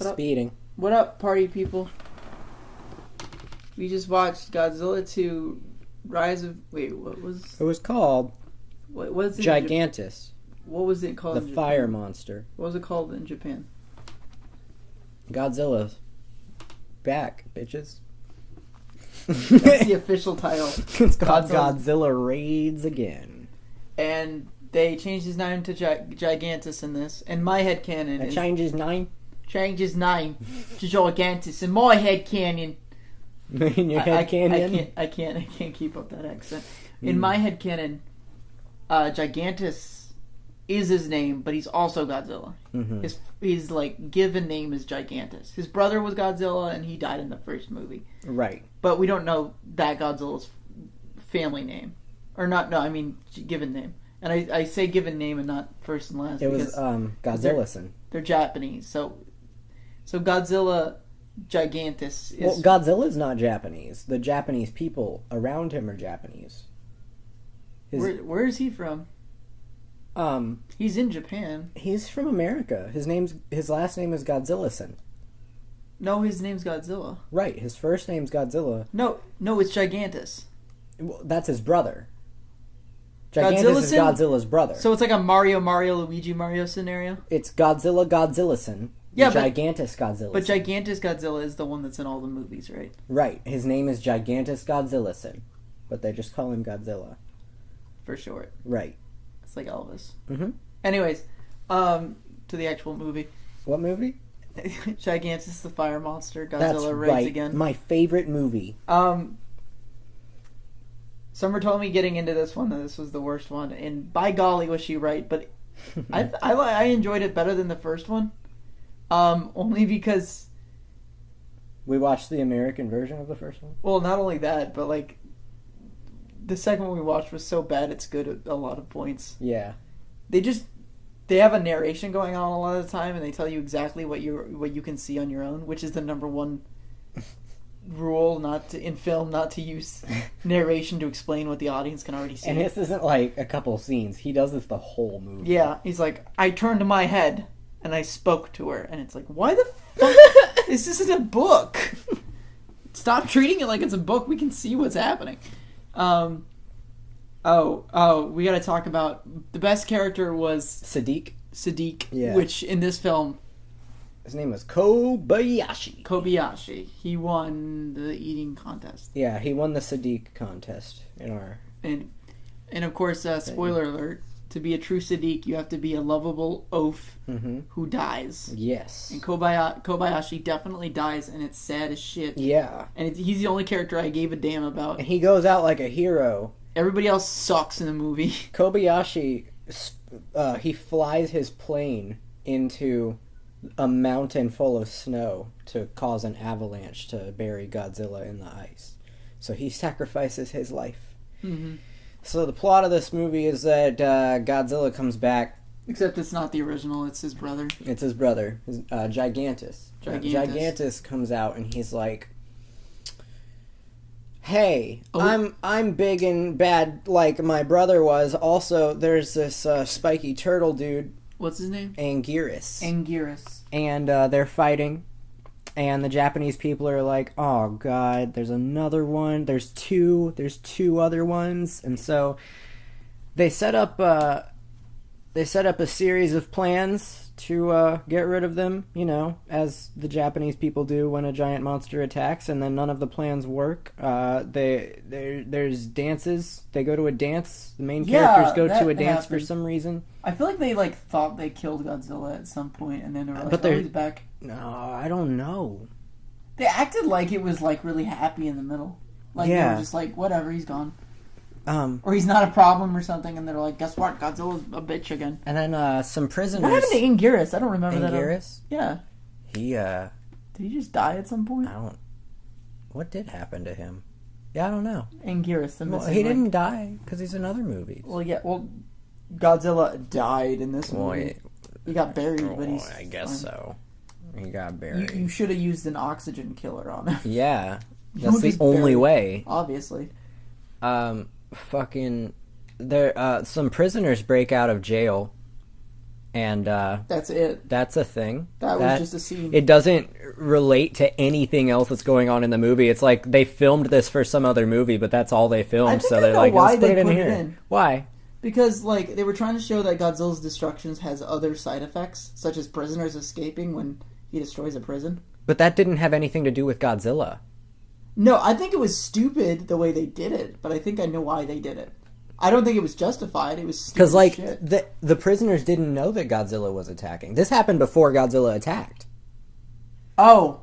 Speeding. What up, party people? We just watched Godzilla 2 Rise of... Wait, what was... It was called What was it? Gigantis. What was it called The in Japan? fire monster. What was it called in Japan? Godzilla's back, bitches. That's the official title. It's called Godzilla Raids Again. And they changed his name to Gigantis in this. And my headcanon It changed his name? Changed his name to Gigantis. In my headcanon... In your headcanon? I can't keep up that accent. In my headcanon, Gigantis is his name, but he's also Godzilla. Mm-hmm. His like given name is Gigantis. His brother was Godzilla, and he died in the first movie. Right. But we don't know that Godzilla's family name, or not. No, I mean given name. And I say given name and not first and last. It was Godzilla-san. They're Japanese, so Godzilla Gigantis is... Well, Godzilla's not Japanese. The Japanese people around him are Japanese. Where is he from? He's in Japan. He's from America. His last name is Godzilla-san. No, his name's Godzilla. Right, his first name's Godzilla. No, it's Gigantis. Well, that's his brother. Gigantis is Godzilla's brother. So it's like a Mario, Luigi scenario? It's Godzilla-san. Yeah, Gigantis Godzilla. But Gigantis Godzilla is the one that's in all the movies, right? Right. His name is Gigantis Godzilla-san. But they just call him Godzilla. For short. Right. It's like Elvis. Mm-hmm. Anyways, to the actual movie. What movie? Gigantis the Fire Monster. Godzilla That's Raids right. Again. My favorite movie. Summer told me getting into this one that this was the worst one, and by golly was she right, but I enjoyed it better than the first one. Only because... We watched the American version of the first one? Well, not only that, but like... The second one we watched was so bad it's good at a lot of points. Yeah. They have a narration going on a lot of the time, and they tell you exactly what you can see on your own, which is the number one rule in film, not to use narration to explain what the audience can already see. And this isn't like a couple scenes. He does this the whole movie. Yeah, he's like, I turned my head and I spoke to her, and it's like, why the fuck? This isn't a book. Stop treating it like it's a book. We can see what's happening. We gotta talk about the best character was Sadiq, yeah. Which in this film, his name was Kobayashi. He won the eating contest. Yeah, he won the Sadiq contest and of course, spoiler alert: to be a true Sadiq, you have to be a lovable oaf who dies. Yes. And Kobayashi definitely dies, and it's sad as shit. Yeah. And he's the only character I gave a damn about. And he goes out like a hero. Everybody else sucks in the movie. Kobayashi, he flies his plane into a mountain full of snow to cause an avalanche to bury Godzilla in the ice. So he sacrifices his life. Mm-hmm. So the plot of this movie is that Godzilla comes back. Except it's not the original, it's his brother. It's his brother, Gigantis. Gigantis comes out and he's like, hey, I'm big and bad like my brother was. Also, there's this spiky turtle dude. What's his name? Anguirus. And they're fighting. And the Japanese people are like, oh god, there's another one. There's two other ones. And so they set up a series of plans to get rid of them, as the Japanese people do when a giant monster attacks, and then none of the plans work. There's dances. They go to a dance. The main characters go to a dance for some reason. I feel like they thought they killed Godzilla at some point, and then they were like, he's back. No, I don't know. They acted like it was really happy in the middle. They were just like, whatever, he's gone. Or he's not a problem or something, and they're like, guess what? Godzilla's a bitch again. And then some prisoners... What happened to Anguirus? I don't remember that. Anguirus? Yeah. Did he just die at some point? What did happen to him? Yeah, I don't know. Anguirus. He didn't die, because he's in other movies. Well, yeah, Godzilla died in this movie. He got buried, but he's I guess so. He got buried. You should have used an oxygen killer on him. Yeah. That's the only way. Obviously. Some prisoners break out of jail And that's it. That's a thing. That was just a scene. It doesn't relate to anything else that's going on in the movie. It's like they filmed this for some other movie, but that's all they filmed. So they're like, let's put it in here. Why? Because like they were trying to show that Godzilla's destructions has other side effects, such as prisoners escaping when he destroys a prison. But that didn't have anything to do with Godzilla. No, I think it was stupid the way they did it, but I think I know why they did it. I don't think it was justified. It was stupid because like shit. the prisoners didn't know that Godzilla was attacking. This happened before Godzilla attacked. Oh,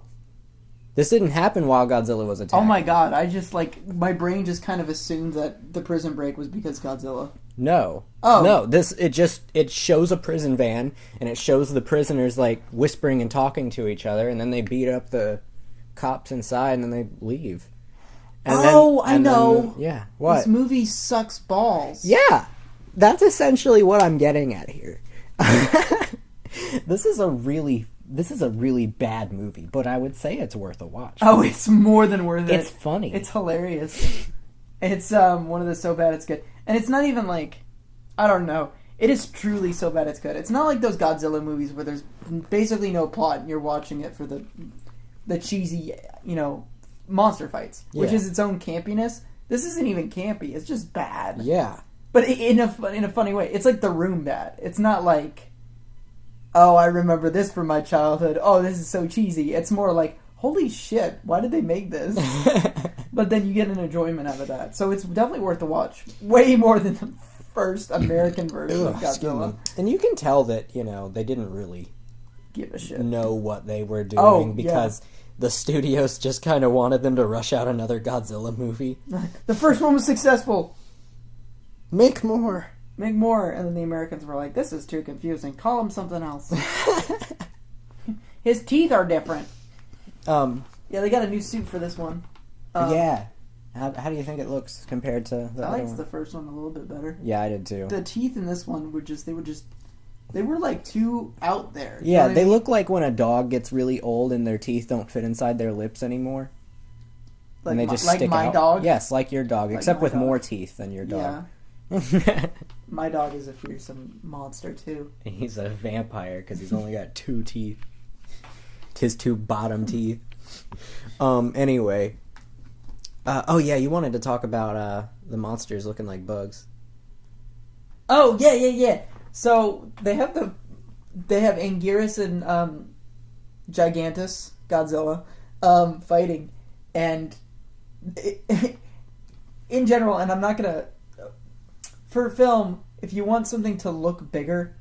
this didn't happen while Godzilla was attacking. Oh my god! I just my brain just kind of assumed that the prison break was because Godzilla. No. Oh no! It shows a prison van and it shows the prisoners like whispering and talking to each other, and then they beat up the cops inside, and then they leave. And I know. Yeah. What? This movie sucks balls. Yeah. That's essentially what I'm getting at here. This is a really bad movie, but I would say it's worth a watch. Oh, it's more than worth it. It's funny. It's hilarious. It's one of the so bad it's good. And it's not even like, I don't know. It is truly so bad it's good. It's not like those Godzilla movies where there's basically no plot and you're watching it for the cheesy, monster fights, which is its own campiness. This isn't even campy. It's just bad. Yeah. But in a funny way. It's like The Room bad. It's not like, oh, I remember this from my childhood. Oh, this is so cheesy. It's more like, holy shit, why did they make this? But then you get an enjoyment out of that. So it's definitely worth the watch. Way more than the first American version of Godzilla. And you can tell that, they didn't really give a shit. Know what they were doing because the studios just kind of wanted them to rush out another Godzilla movie. The first one was successful. Make more. Make more. And then the Americans were like, this is too confusing. Call him something else. His teeth are different. Yeah, they got a new suit for this one. Yeah. How do you think it looks compared to the other one? I liked the first one a little bit better. Yeah, I did too. The teeth in this one were they were like too out there. Yeah, they look like when a dog gets really old and their teeth don't fit inside their lips anymore. Like and they just like stick my out. dog? Yes, like your dog, like except with dog. more teeth than your dog. Yeah. My dog is a fearsome monster too. He's a vampire because he's only got 2 teeth. His 2 bottom teeth. Anyway. Oh yeah, you wanted to talk about the monsters looking like bugs. Oh yeah. So they have Anguirus and Gigantis, Godzilla, fighting, and in general, and I'm not gonna for film, if you want something to look bigger,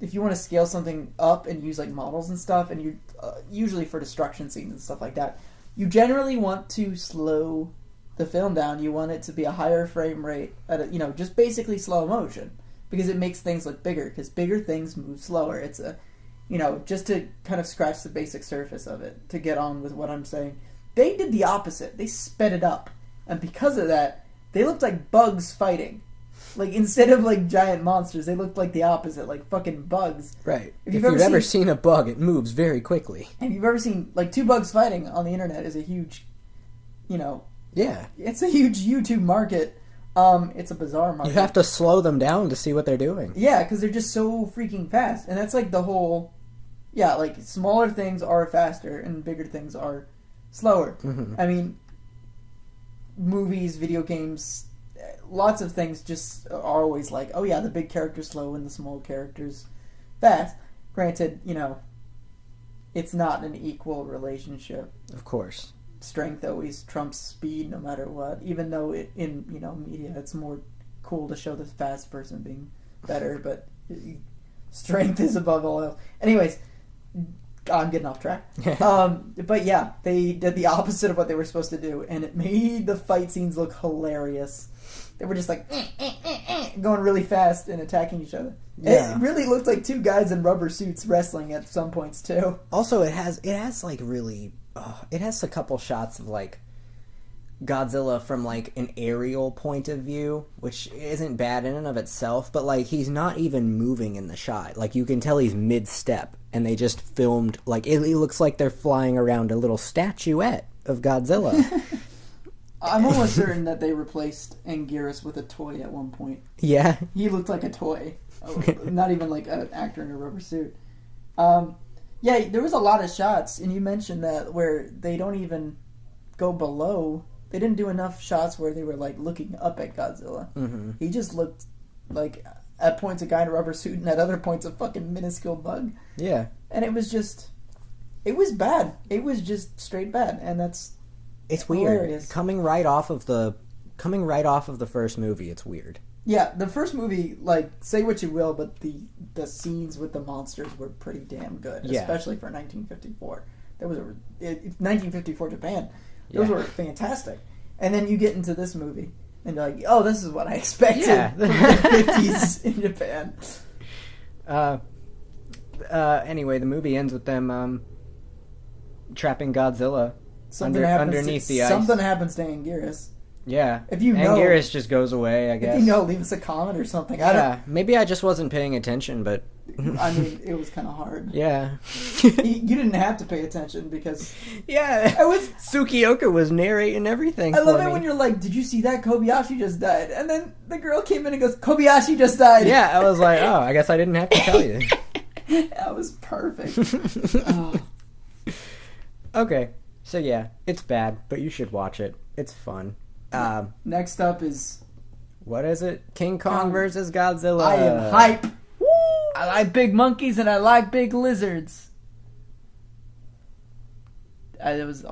if you want to scale something up and use like models and stuff, and you usually for destruction scenes and stuff like that, you generally want to slow the film down. You want it to be a higher frame rate at just basically slow motion, because it makes things look bigger, because bigger things move slower. It's just to kind of scratch the basic surface of it, to get on with what I'm saying. They did the opposite. They sped it up, and because of that, they looked like bugs fighting. Like, instead of like giant monsters, they looked like the opposite, like fucking bugs. Right. If you've ever seen a bug, it moves very quickly. If you've ever seen like 2 bugs fighting on the internet is a huge, yeah, it's a huge YouTube market. It's a bizarre market. You have to slow them down to see what they're doing. Yeah, because they're just so freaking fast, and that's like the whole. Yeah, like smaller things are faster and bigger things are slower. Mm-hmm. I mean, movies, video games, lots of things just are always like, oh yeah, the big character's slow and the small character's fast. Granted, it's not an equal relationship. Of course. Strength always trumps speed no matter what, even though in media it's more cool to show the fast person being better, but strength is above all else. Anyways, I'm getting off track. But yeah, they did the opposite of what they were supposed to do, and it made the fight scenes look hilarious. They were just like going really fast and attacking each other. Yeah. It really looked like 2 guys in rubber suits wrestling at some points too. Also, it has like really it has a couple shots of like Godzilla from like an aerial point of view, which isn't bad in and of itself, but like he's not even moving in the shot. Like you can tell he's mid-step, and they just filmed like it looks like they're flying around a little statuette of Godzilla. I'm almost certain that they replaced Anguirus with a toy at one point. Yeah. He looked like a toy. Not even like an actor in a rubber suit. Yeah, there was a lot of shots, and you mentioned that where they don't even go below. They didn't do enough shots where they were like looking up at Godzilla. Mm-hmm. He just looked like at points a guy in a rubber suit, and at other points a fucking minuscule bug. Yeah, and it was bad. It was just straight bad, and it's weird. hilarious. Coming right off of the first movie, it's weird. Yeah, the first movie, like, say what you will, but the scenes with the monsters were pretty damn good, especially for 1954. 1954 Japan. Those were fantastic. And then you get into this movie, and you're like, oh, this is what I expected from the 50s in Japan. Anyway, the movie ends with them trapping Godzilla underneath the ice. Something happens to Anguirus. Yeah. If you know, Anguirus just goes away, I guess. If you know, leave us a comment or something. Maybe I just wasn't paying attention, but... I mean, it was kind of hard. Yeah. You didn't have to pay attention because... Yeah. Tsukioka was narrating everything I love it when you're like, did you see that? Kobayashi just died. And then the girl came in and goes, Kobayashi just died. Yeah, I was like, oh, I guess I didn't have to tell you. That was perfect. Oh. Okay. So yeah, it's bad, but you should watch it. It's fun. Next up is... What is it? King Kong versus Godzilla. I am hype. Woo! I like big monkeys and I like big lizards. That was